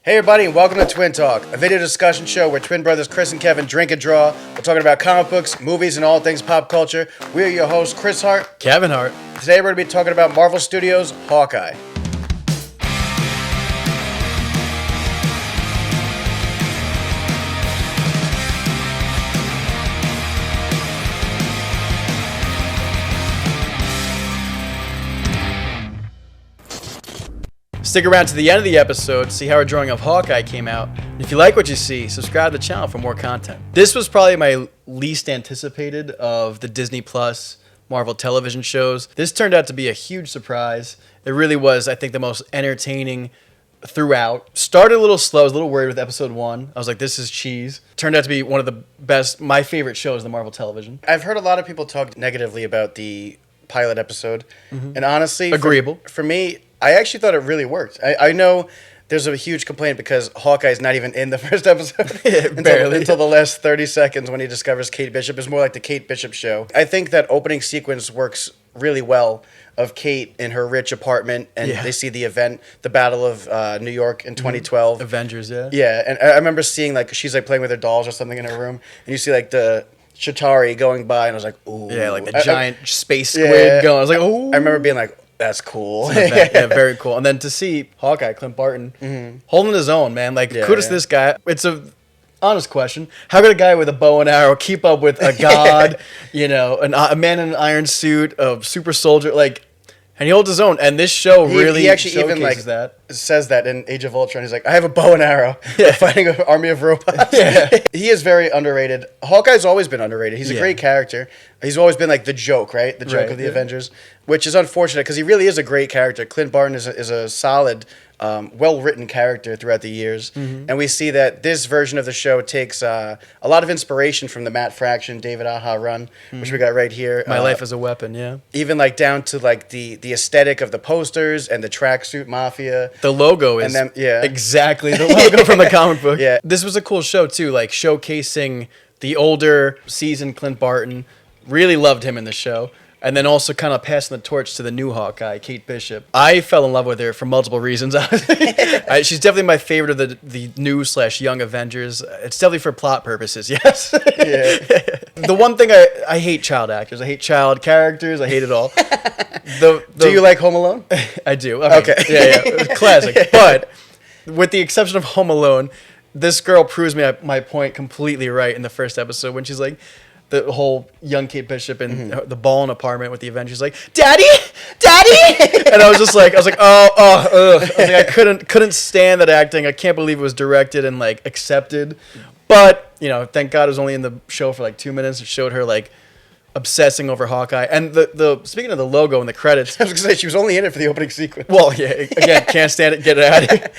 Hey everybody, and welcome to Twin Talk, a video discussion show where twin brothers Chris and Kevin drink and draw. We're talking about comic books, movies, and all things pop culture. We are your hosts, Chris Hart, Kevin Hart. Today we're going to be talking about Marvel Studios' Hawkeye. Stick around to the end of the episode to see how our drawing of Hawkeye came out. And if you like what you see, subscribe to the channel for more content. This was probably my least anticipated of the Disney Plus Marvel television shows. This turned out to be a huge surprise. It really was, I think, the most entertaining throughout. Started a little slow. I was a little worried with episode 1. I was like, this is cheese. Turned out to be one of the best, my favorite shows in the Marvel television. I've heard a lot of people talk negatively about the pilot episode. And honestly, agreeable. For me, I actually thought it really worked. I know there's a huge complaint because Hawkeye's not even in the first episode until the last 30 seconds when he discovers Kate Bishop. It's more like the Kate Bishop show. I think that opening sequence works really well of Kate in her rich apartment, and they see the event, the Battle of New York in 2012. Avengers, yeah. Yeah, and I remember seeing, like, she's, like, playing with her dolls or something in her room, and you see, like, the Chitauri going by, and I was like, ooh. Yeah, like the giant space squid going. I was like, ooh. I remember being like, that's cool. Yeah, very cool. And then to see Hawkeye, Clint Barton, holding his own, man. Like, kudos to this guy. It's a honest question. How could a guy with a bow and arrow keep up with a god, a man in an iron suit, a super soldier, like, and he holds his own. And this show really he actually showcases even, like, that. Says that in Age of Ultron. He's like, I have a bow and arrow. Fighting an army of robots. He is very underrated. Hawkeye's always been underrated. He's a great character. He's always been like the joke, right? The joke of the Avengers, which is unfortunate because he really is a great character. Clint Barton is a solid, well-written character throughout the years. And we see that this version of the show takes a lot of inspiration from the Matt Fraction, David Aja run, which we got right here. My Life as a Weapon, yeah. Even like down to like the aesthetic of the posters and the tracksuit mafia. The logo is exactly the logo from the comic book. Yeah. This was a cool show, too, like showcasing the older, seasoned Clint Barton. Really loved him in the show. And then also kind of passing the torch to the new Hawkeye, Kate Bishop. I fell in love with her for multiple reasons. She's definitely my favorite of the new/young Avengers. It's definitely for plot purposes, yes. The one thing I hate child actors. I hate child characters. I hate it all. Do you like Home Alone? I do. Okay. Yeah. Classic. But with the exception of Home Alone, this girl proves my point completely right in the first episode when she's like, the whole young Kate Bishop in the Ballin apartment with the Avengers, like, Daddy, and I was like, I was like, I couldn't stand that acting. I can't believe it was directed and like accepted, but thank God it was only in the show for like 2 minutes. It showed her like obsessing over Hawkeye, and the speaking of the logo and the credits, I was gonna say she was only in it for the opening sequence. Well, yeah, again, can't stand it, get it out of here.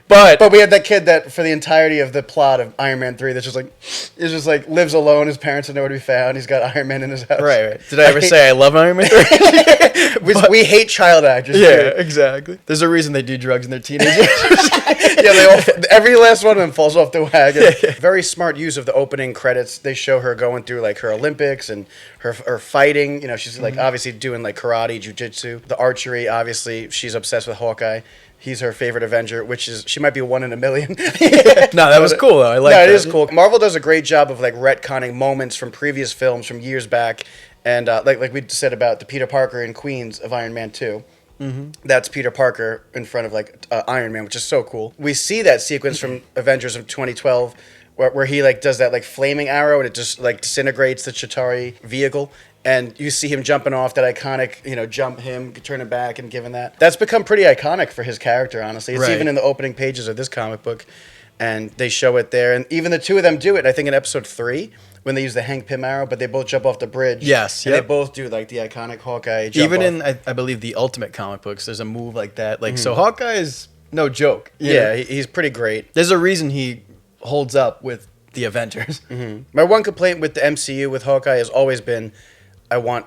But we had that kid that for the entirety of the plot of Iron Man 3 that's just like lives alone. His parents are nowhere to be found. He's got Iron Man in his house. Right. Did I ever say I love Iron Man 3? we hate child actors. Yeah, exactly. There's a reason they do drugs in their teenagers. Every last one of them falls off the wagon. Very smart use of the opening credits. They show her going through like her Olympics and her fighting. She's like obviously doing like karate, jiu-jitsu, the archery. Obviously, she's obsessed with Hawkeye. He's her favorite Avenger, which is she might be 1 in a million. No, that was cool though. I like that. It is cool. Marvel does a great job of like retconning moments from previous films from years back, and like we said about the Peter Parker in Queens of Iron Man 2. That's Peter Parker in front of like Iron Man, which is so cool. We see that sequence from Avengers of 2012 where he like does that like flaming arrow and it just like disintegrates the Chitauri vehicle, and you see him jumping off that iconic jump, him turning back and giving that. That's become pretty iconic for his character, honestly. It's even in the opening pages of this comic book, and they show it there, and even the two of them do it. I think in episode 3 when they use the Hank Pym arrow, but they both jump off the bridge. Yes, and they both do like the iconic Hawkeye jump even off. in I believe the Ultimate comic books, there's a move like that. Like so, Hawkeye is no joke. He's pretty great. There's a reason he holds up with the Avengers. My one complaint with the MCU with Hawkeye has always been, I want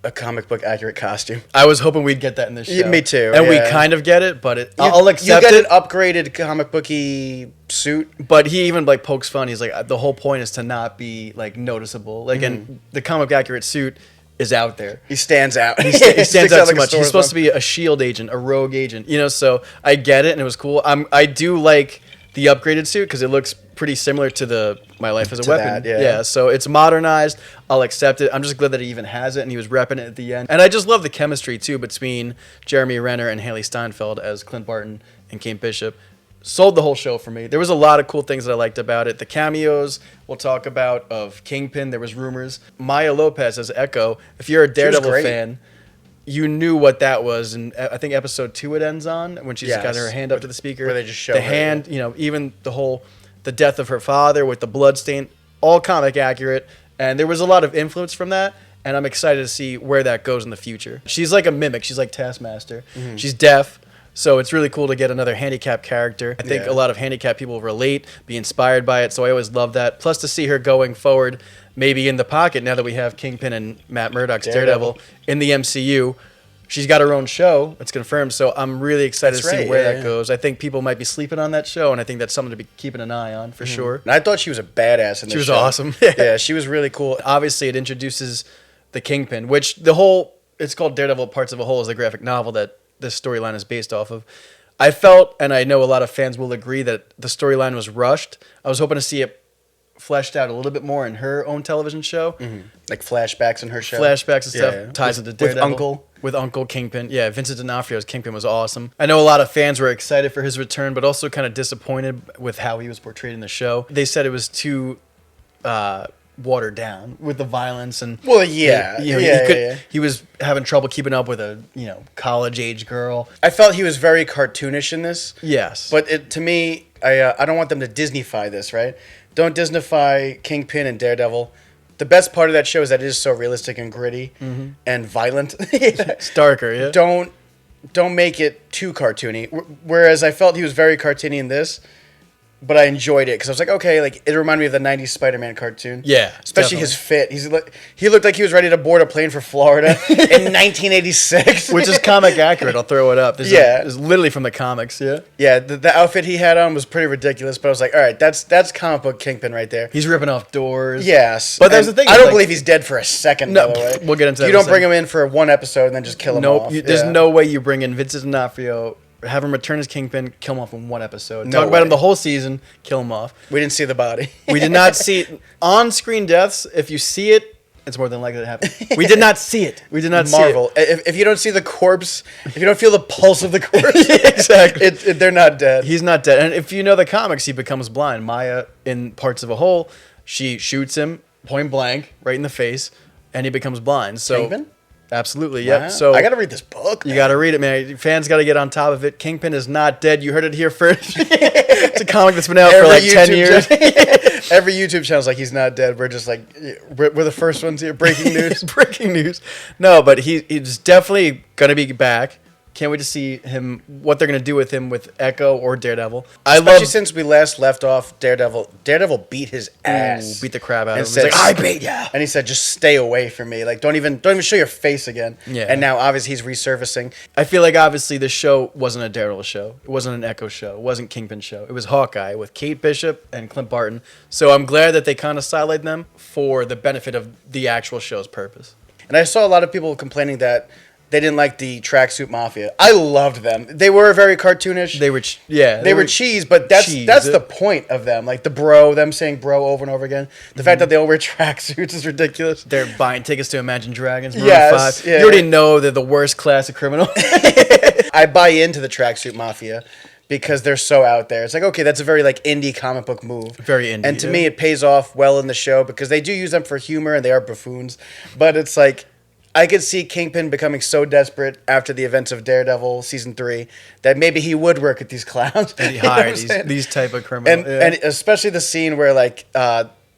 a comic book accurate costume. I was hoping we'd get that in this show. Me too. And we kind of get it, but I'll accept it. You get it. an upgraded comic booky suit. But he even like pokes fun. He's like, the whole point is to not be like noticeable. Like, and the comic accurate suit is out there. He stands out. He stands out too much. He's supposed to be a shield agent, a rogue agent, So I get it, and it was cool. I do like the upgraded suit because it looks pretty similar to My Life as a Weapon. That, yeah. So it's modernized. I'll accept it. I'm just glad that he even has it, and he was repping it at the end. And I just love the chemistry too between Jeremy Renner and Haley Steinfeld as Clint Barton and Kate Bishop. Sold the whole show for me. There was a lot of cool things that I liked about it. The cameos we'll talk about of Kingpin. There was rumors. Maya Lopez as Echo. If you're a Daredevil fan, you knew what that was. And I think episode 2 it ends on when she's got her hand up to the speaker. Where they just show the her, hand. You know, even the death of her father with the blood stain. All comic accurate. And there was a lot of influence from that. And I'm excited to see where that goes in the future. She's like a mimic. She's like Taskmaster. Mm-hmm. She's deaf. So it's really cool to get another handicapped character. I think a lot of handicapped people relate, be inspired by it. So I always love that. Plus to see her going forward, maybe in the pocket now that we have Kingpin and Matt Murdock's Daredevil in the MCU. She's got her own show. It's confirmed. So I'm really excited to see where that goes. I think people might be sleeping on that show, and I think that's something to be keeping an eye on for sure. And I thought she was a badass in this show. She was awesome. Yeah, she was really cool. Obviously, it introduces the Kingpin, which it's called Daredevil Parts of a Whole, is the graphic novel that this storyline is based off of. I felt, and I know a lot of fans will agree, that the storyline was rushed. I was hoping to see it fleshed out a little bit more in her own television show. Mm-hmm. Like flashbacks in her show. Flashbacks and stuff. Ties into Daredevil. With Uncle Kingpin. Yeah, Vincent D'Onofrio's Kingpin was awesome. I know a lot of fans were excited for his return, but also kind of disappointed with how he was portrayed in the show. They said it was too watered down with the violence and he was having trouble keeping up with a college age girl. I felt he was very cartoonish in this. Yes, but to me, I don't want them to Disneyfy this, right? Don't Disneyfy Kingpin and Daredevil. The best part of that show is that it is so realistic and gritty and violent. It's darker. Yeah. Don't make it too cartoony. Whereas I felt he was very cartoony in this. But I enjoyed it because I was like, okay, like it reminded me of the '90s Spider-Man cartoon. Yeah, especially his fit. He looked like he was ready to board a plane for Florida in 1986, which is comic accurate. I'll throw it up. It's literally from the comics. Yeah, yeah. The outfit he had on was pretty ridiculous, but I was like, all right, that's comic book Kingpin right there. He's ripping off doors. Yes, but there's the thing. I don't believe he's dead for a second. No, by the way, we'll get into that. You don't bring him in for one episode and then just kill him off. There's no way you bring in Vincent D'Onofrio, have him return as Kingpin, kill him off in one episode. Talk about him the whole season, kill him off. We didn't see the body. We did not see on-screen deaths. If you see it, it's more than likely to happen. We did not see it. We did not Marvel. see it. If you don't see the corpse, if you don't feel the pulse of the corpse, exactly, they're not dead. He's not dead. And if you know the comics, he becomes blind. Maya, in Parts of a Whole, she shoots him point blank right in the face, and he becomes blind. So. Kingpin? Absolutely, wow. Yep. So I got to read this book. You got to read it, man. Fans got to get on top of it. Kingpin is not dead. You heard it here first. It's a comic that's been out for like 10 years. Every YouTube channel's like, he's not dead. We're just like, we're the first ones here. Breaking news. Breaking news. No, but he's definitely going to be back. Can't wait to see him, what they're going to do with him with Echo or Daredevil. Especially since we last left off Daredevil. Daredevil beat his ass. Beat the crap out of him. He's like, I beat ya. And he said, just stay away from me. Like, don't even show your face again. Yeah. And now, obviously, he's resurfacing. I feel like, obviously, this show wasn't a Daredevil show. It wasn't an Echo show. It wasn't Kingpin show. It was Hawkeye with Kate Bishop and Clint Barton. So I'm glad that they kind of sidelight them for the benefit of the actual show's purpose. And I saw a lot of people complaining that they didn't like the Tracksuit Mafia. I loved them. They were very cartoonish. They were cheese, but that's the point of them. Like them saying bro over and over again. The fact that they all wear tracksuits is ridiculous. They're buying tickets to Imagine Dragons. Yes, 5. Yeah, you already know they're the worst class of criminal. I buy into the Tracksuit Mafia because they're so out there. It's like, okay, that's a very like indie comic book move. Very indie. And to me, it pays off well in the show because they do use them for humor and they are buffoons. But it's like, I could see Kingpin becoming so desperate after the events of Daredevil Season 3 that maybe he would work with these clowns. And he hired these type of criminals. And especially the scene where like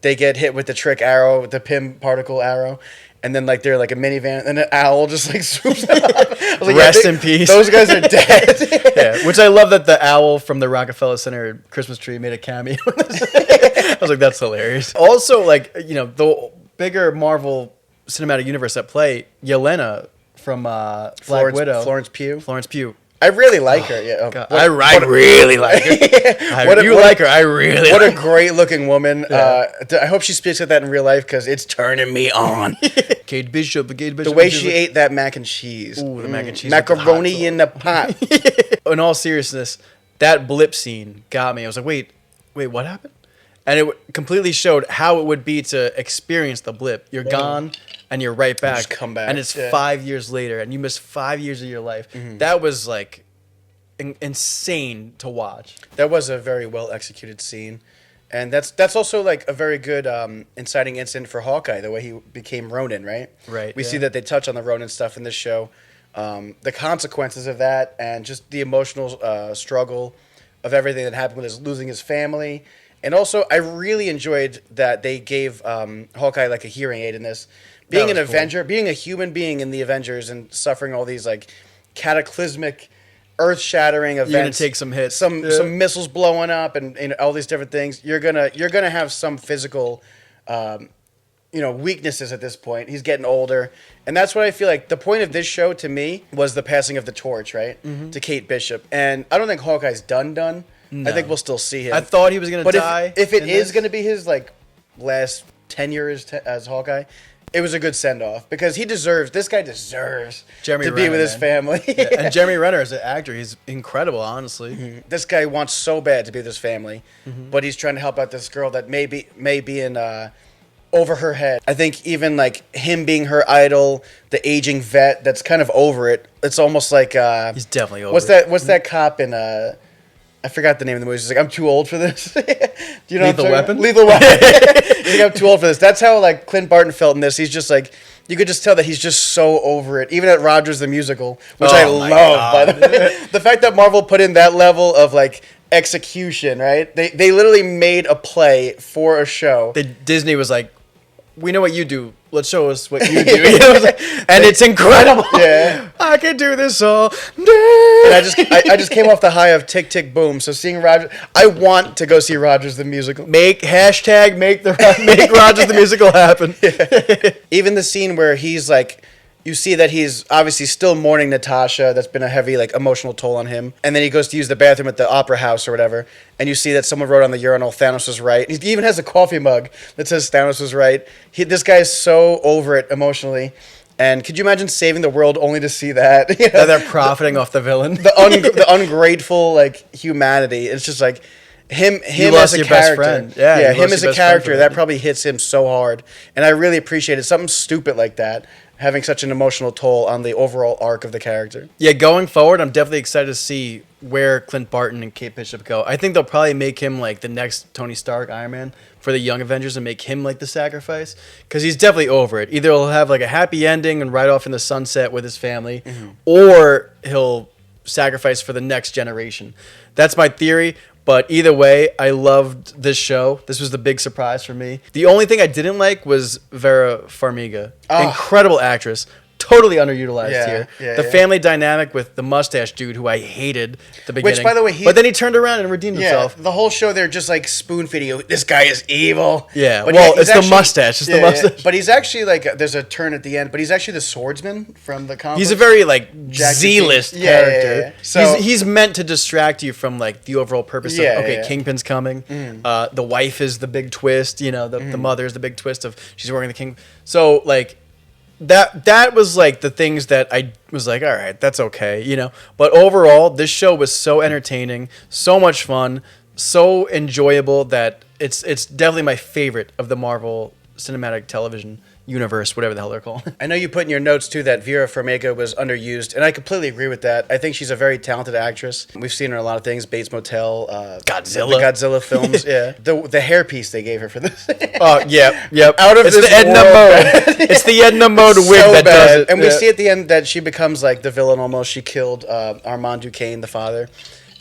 they get hit with the trick arrow, with the Pym particle arrow, and then like they're like a minivan, and an owl just like swoops them up. I was like, rest in peace. Those guys are dead. Yeah, which I love that the owl from the Rockefeller Center Christmas tree made a cameo. I was like, that's hilarious. Also, like, the bigger Marvel Cinematic Universe at play, Yelena from Black Widow. Florence Pugh. Florence Pugh. I really like her. Yeah, I really like her. You like her. I really. What a great looking woman. Yeah. I hope she speaks like that in real life because it's turning me on. Kate Bishop. The way she ate that mac and cheese. Ooh, the mac and cheese. Macaroni in the pot. In all seriousness, that blip scene got me. I was like, wait, what happened? And it completely showed how it would be to experience the blip. You're gone, and you're right back. Just come back. And it's 5 years later, and you missed 5 years of your life. That was like insane to watch. That was a very well executed scene, and that's also like a very good inciting incident for Hawkeye, the way he became Ronin, right? Right. We see that they touch on the Ronin stuff in this show, the consequences of that, and just the emotional struggle of everything that happened with his losing his family. And also, I really enjoyed that they gave Hawkeye like a hearing aid in this. Being an Avenger, being a human being in the Avengers and suffering all these like cataclysmic, earth-shattering events. You're gonna take some hits, some missiles blowing up, and all these different things. You're gonna have some physical, weaknesses at this point. He's getting older, and that's what I feel like. The point of this show to me was the passing of the torch, right, to Kate Bishop. And I don't think Hawkeye's done. No. I think we'll still see him. I thought he was gonna die. But if it is gonna be his like last tenure as Hawkeye, it was a good send off because this guy deserves Jeremy to Renner, be with his family. And Jeremy Renner as an actor, he's incredible, honestly. This guy wants so bad to be with his family, but he's trying to help out this girl that may be in over her head. I think even like him being her idol, the aging vet that's kind of over it. It's almost like He's definitely over What's that cop in I forgot the name of the movie. He's like, I'm too old for this. Do you know Lethal Weapon? Lethal Weapon. He's like, I'm too old for this. That's how like Clint Barton felt in this. He's just like, you could just tell that he's just so over it. Even at Rogers the Musical, which I love, by the way. The fact that Marvel put in that level of like execution, right? They literally made a play for a show. Disney was like, we know what you do. Let's show us what you do. And it's incredible. Yeah. I can do this all day. And I just came off the high of Tick Tick Boom. So seeing Rogers, I want to go see Rogers the Musical. Make Rogers the Musical happen. Yeah. Even the scene where he's like, you see that he's obviously still mourning Natasha. That's been a heavy like emotional toll on him. And then he goes to use the bathroom at the opera house or whatever. And you see that someone wrote on the urinal, Thanos was right. He even has a coffee mug that says Thanos was right. This guy is so over it emotionally. And could you imagine saving the world only to see that? That they're profiting off the villain. The ungrateful like humanity. It's just like him lost as a your character. best friend. Yeah, him as a character, that probably hits him so hard. And I really appreciated something stupid like that having such an emotional toll on the overall arc of the character. Yeah, going forward, I'm definitely excited to see where Clint Barton and Kate Bishop go. I think they'll probably make him like the next Tony Stark, Iron Man, for the Young Avengers and make him like the sacrifice. Because he's definitely over it. Either he'll have like a happy ending and ride off in the sunset with his family, or he'll sacrifice for the next generation. That's my theory. But either way, I loved this show. This was the big surprise for me. The only thing I didn't like was Vera Farmiga. Incredible actress. Totally underutilized here. The family dynamic with the mustache dude who I hated at the beginning. Which, by the way, but then he turned around and redeemed himself. The whole show they're just like spoon feeding you. This guy is evil. Yeah, but well, it's the mustache. It's the mustache. But he's actually like, there's a turn at the end, but he's actually the swordsman from the comic. He's a very like Z-list character. Yeah. So he's meant to distract you from like the overall purpose of, okay, Kingpin's coming. The wife is the big twist. You know, the mother is the big twist of she's working the king. So like, that was like the things that I was like, all right, that's okay, you know. But overall, this show was so entertaining, so much fun, so enjoyable that it's definitely my favorite of the Marvel Cinematic Television universe, whatever the hell they're called. I know you put in your notes too that Vera Farmiga was underused, and I completely agree with that. I think she's a very talented actress. We've seen her in a lot of things: Bates Motel, Godzilla, the Godzilla films. The hairpiece they gave her for this. Yep. Out of it's this the Edna Mode. It's the Edna Mode wig so that bad. does it. And we see at the end that she becomes like the villain almost. She killed Armand Duquesne, the father.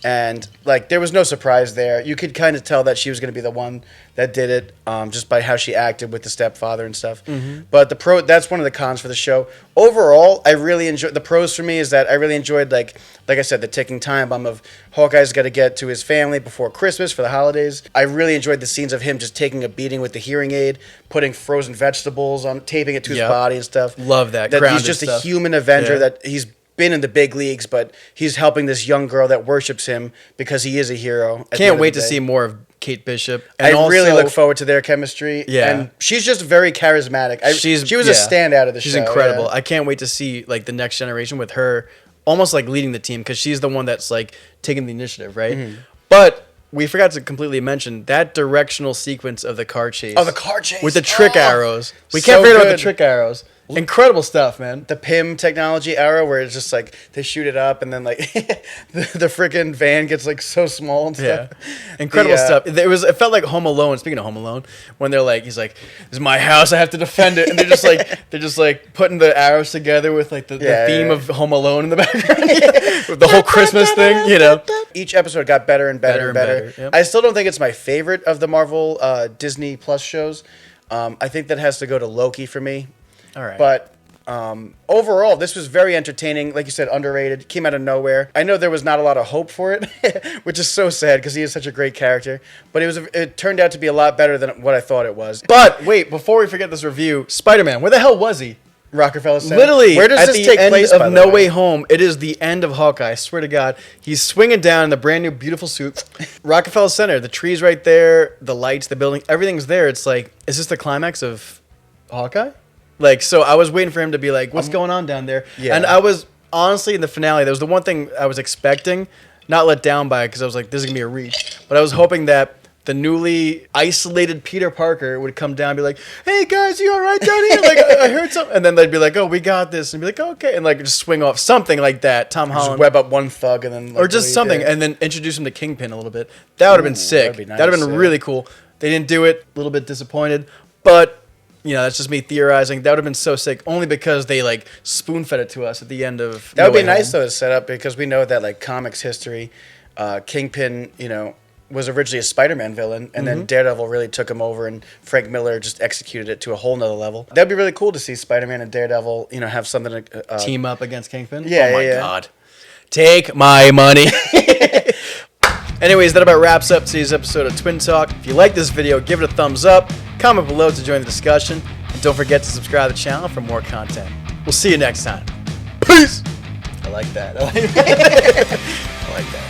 And like there was no surprise there. You could kind of tell that she was going to be the one that did it, just by how she acted with the stepfather and stuff. But that's one of the cons for the show. Overall, I really enjoyed the pros for me is that I really enjoyed like I said, the ticking time bomb of Hawkeye's got to get to his family before Christmas for the holidays. I really enjoyed the scenes of him just taking a beating with the hearing aid, putting frozen vegetables on, taping it to his body and stuff. Love that. That he's just a human Avenger that he's been in the big leagues, but he's helping this young girl that worships him because he is a hero. Can't wait to see more of Kate Bishop. And I really look forward to their chemistry. Yeah. And she's just very charismatic. She was a standout of the show. She's incredible. I can't wait to see like the next generation with her almost like leading the team because she's the one that's like taking the initiative, right? But we forgot to completely mention that directional sequence of the car chase. Oh, the car chase with the trick arrows. We so can't forget about the good. trick arrows. Incredible stuff, man. The PIM technology arrow where it's just like they shoot it up and then like the freaking van gets like so small and stuff. Yeah, incredible stuff. It felt like Home Alone. Speaking of Home Alone, when they're like, he's like, "This is my house. I have to defend it," and they're just like putting the arrows together with like the theme of Home Alone in the background, with the whole Christmas thing. You know, each episode got better and better and better. Yep. I still don't think it's my favorite of the Marvel Disney Plus shows. I think that has to go to Loki for me. All right, but overall, this was very entertaining. Like you said, underrated. Came out of nowhere. I know there was not a lot of hope for it, which is so sad because he is such a great character. But it turned out to be a lot better than what I thought it was. But wait, before we forget this review, Spider-Man, where the hell was he? Rockefeller Center. Literally, where does at this the take end place? Of by the No way? Way Home, it is the end of Hawkeye. I swear to God, he's swinging down in the brand new, beautiful suit. Rockefeller Center, the trees right there, the lights, the building, everything's there. It's like, is this the climax of Hawkeye? Like, so I was waiting for him to be like, what's going on down there? Yeah. And I was honestly in the finale. That was the one thing I was expecting, not let down by it because I was like, this is gonna be a reach. But I was hoping that the newly isolated Peter Parker would come down and be like, hey guys, you all right down here? Like, I heard something. And then they'd be like, oh, we got this. And be like, okay. And like just swing off something like that. Tom Just Holland. web up one thug and then. Like, Or just something. And then introduce him to Kingpin a little bit. That would have been sick. that'd be nice, That would have been really cool. They didn't do it. A little bit disappointed. But, you know, that's just me theorizing. That would have been so sick. Only because they like spoon fed it to us at the end of That would No be Way nice Home. though to set up because we know that like comics history, Kingpin, you know, was originally a Spider-Man villain, and then Daredevil really took him over, and Frank Miller just executed it to a whole nother level. That'd be really cool to see Spider-Man and Daredevil, you know, have something to Team up against Kingpin? Yeah, Oh my yeah. God. Take my money. Anyways, that about wraps up today's episode of Twin Talk. If you like this video, give it a thumbs up, comment below to join the discussion, and don't forget to subscribe to the channel for more content. We'll see you next time. Peace! I like that. I like that. I like that.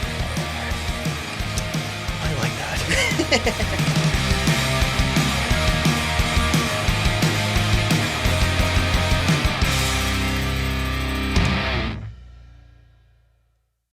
I like that.